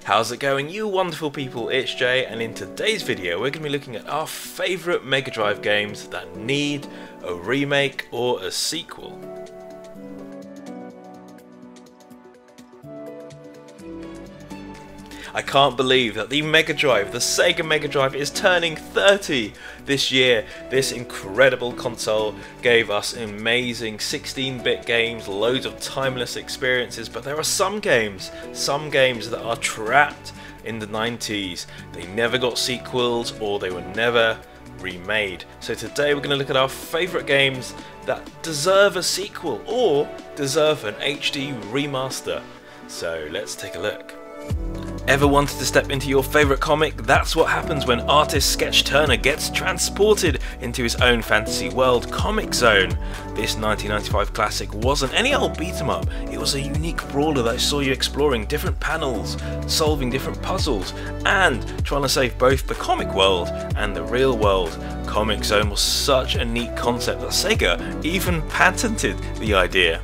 How's it going, you wonderful people? It's Jay, and in today's video we're going to be looking at our favourite Mega Drive games that need a remake or a sequel. I can't believe that the Mega Drive, the SEGA Mega Drive, is turning 30 this year. This incredible console gave us amazing 16-bit games, loads of timeless experiences, but there are some games that are trapped in the 90s. They never got sequels or they were never remade. So today we're going to look at our favourite games that deserve a sequel or deserve an HD remaster. So let's take a look. Ever wanted to step into your favourite comic? That's what happens when artist Sketch Turner gets transported into his own fantasy world, Comic Zone. This 1995 classic wasn't any old beat 'em up, it was a unique brawler that saw you exploring different panels, solving different puzzles, and trying to save both the comic world and the real world. Comic Zone was such a neat concept that Sega even patented the idea.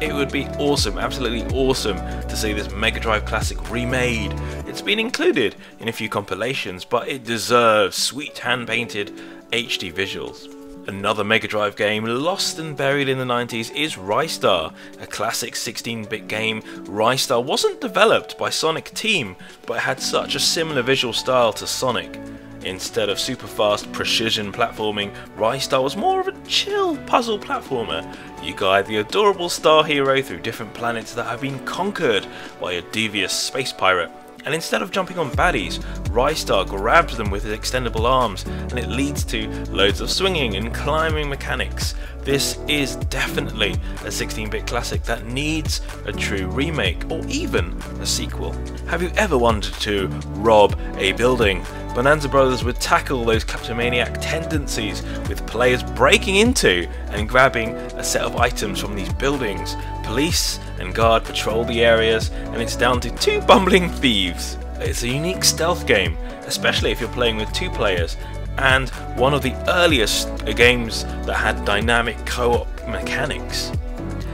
It would be awesome, absolutely awesome, to see this Mega Drive classic remade. It's been included in a few compilations, but it deserves sweet hand-painted HD visuals. Another Mega Drive game lost and buried in the 90s is Rystar, a classic 16-bit game. Rystar wasn't developed by Sonic Team, but it had such a similar visual style to Sonic. Instead of super fast precision platforming, Rystar was more of a chill puzzle platformer. You guide the adorable star hero through different planets that have been conquered by a devious space pirate. And instead of jumping on baddies, Rystar grabs them with his extendable arms, and it leads to loads of swinging and climbing mechanics. This is definitely a 16-bit classic that needs a true remake or even a sequel. Have you ever wanted to rob a building? Bonanza Brothers would tackle those kleptomaniac tendencies with players breaking into and grabbing a set of items from these buildings. Police and guard patrol the areas, and it's down to two bumbling thieves. It's a unique stealth game, especially if you're playing with two players, and one of the earliest games that had dynamic co-op mechanics.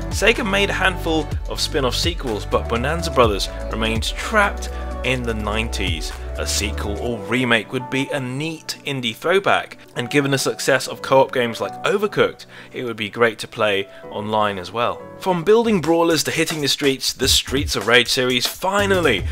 Sega made a handful of spin-off sequels, but Bonanza Brothers remained trapped in the 90s. A sequel or remake would be a neat indie throwback, and given the success of co-op games like Overcooked, it would be great to play online as well. From building brawlers to hitting the Streets of Rage series finally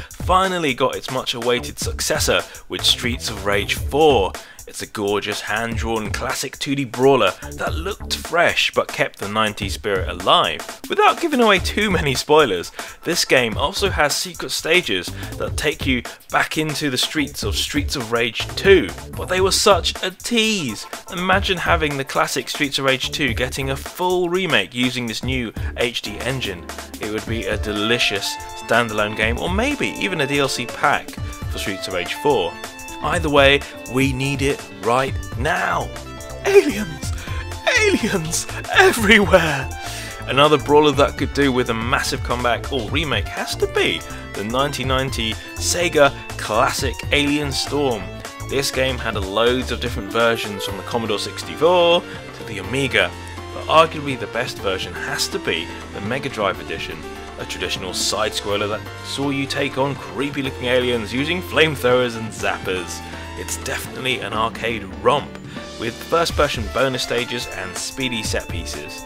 got its much awaited successor with Streets of Rage 4. It's a gorgeous hand-drawn classic 2D brawler that looked fresh but kept the 90s spirit alive. Without giving away too many spoilers, this game also has secret stages that take you back into the streets of Rage 2. But they were such a tease. Imagine having the classic Streets of Rage 2 getting a full remake using this new HD engine. It would be a delicious standalone game, or maybe even a DLC pack for Streets of Rage 4. Either way, we need it right now. Aliens! Aliens everywhere! Another brawler that could do with a massive comeback or remake has to be the 1990 Sega classic Alien Storm. This game had loads of different versions from the Commodore 64 to the Amiga, but arguably the best version has to be the Mega Drive edition. A traditional side-scroller that saw you take on creepy looking aliens using flamethrowers and zappers. It's definitely an arcade romp, with first person bonus stages and speedy set pieces.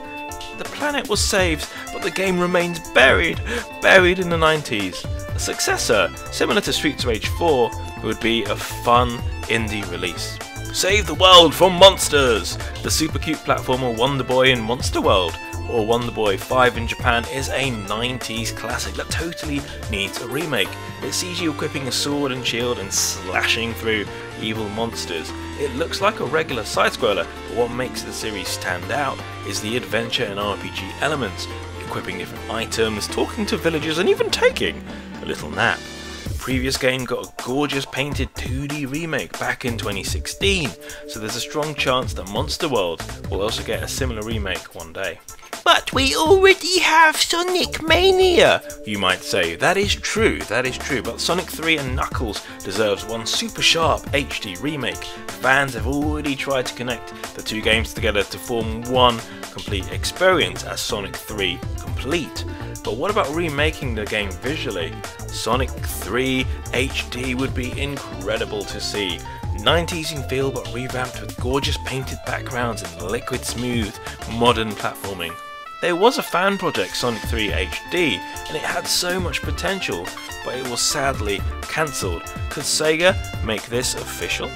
The planet was saved, but the game remains buried in the 90s. A successor, similar to Streets of Rage 4, would be a fun indie release. Save the world from monsters! The super cute platformer Wonder Boy in Monster World, or Wonder Boy 5 in Japan, is a 90s classic that totally needs a remake. It sees you equipping a sword and shield and slashing through evil monsters. It looks like a regular side-scroller, but what makes the series stand out is the adventure and RPG elements, equipping different items, talking to villagers, and even taking a little nap. The previous game got a gorgeous painted 2D remake back in 2016, so there's a strong chance that Monster World will also get a similar remake one day. But we already have Sonic Mania, you might say. That is true, but Sonic 3 and Knuckles deserves one super sharp HD remake. Fans have already tried to connect the two games together to form one complete experience as Sonic 3 Complete. but what about remaking the game visually? Sonic 3 HD would be incredible to see. 90s in feel but revamped with gorgeous painted backgrounds and liquid smooth modern platforming. There was a fan project, Sonic 3 HD, and it had so much potential, but it was sadly cancelled. Could Sega make this official?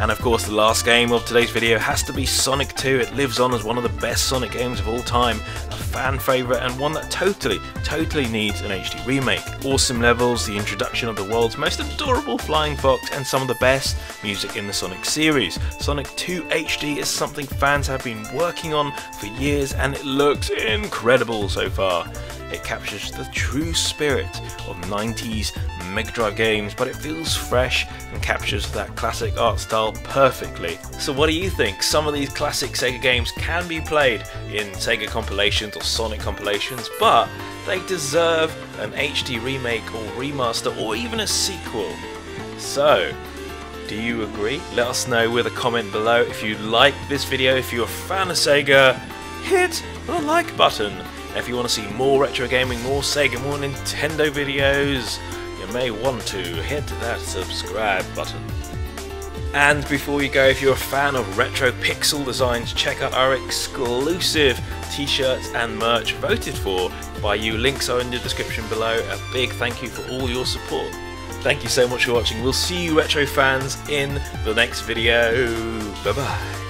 And of course the last game of today's video has to be Sonic 2. It lives on as one of the best Sonic games of all time, a fan favourite and one that totally needs an HD remake. Awesome levels, the introduction of the world's most adorable flying fox and some of the best music in the Sonic series. Sonic 2 HD is something fans have been working on for years and it looks incredible so far. It captures the true spirit of 90s Mega Drive games, but it feels fresh and captures that classic art style perfectly. So what do you think? Some of these classic Sega games can be played in Sega compilations or Sonic compilations, but they deserve an HD remake or remaster or even a sequel. So, do you agree? Let us know with a comment below. If you like this video, if you're a fan of Sega, hit the like button. If you want to see more retro gaming, more Sega, more Nintendo videos, you may want to hit that subscribe button. And before you go, if you're a fan of retro pixel designs, check out our exclusive t-shirts and merch voted for by you. Links are in the description below. A big thank you for all your support. Thank you so much for watching. We'll see you retro fans in the next video. Bye bye.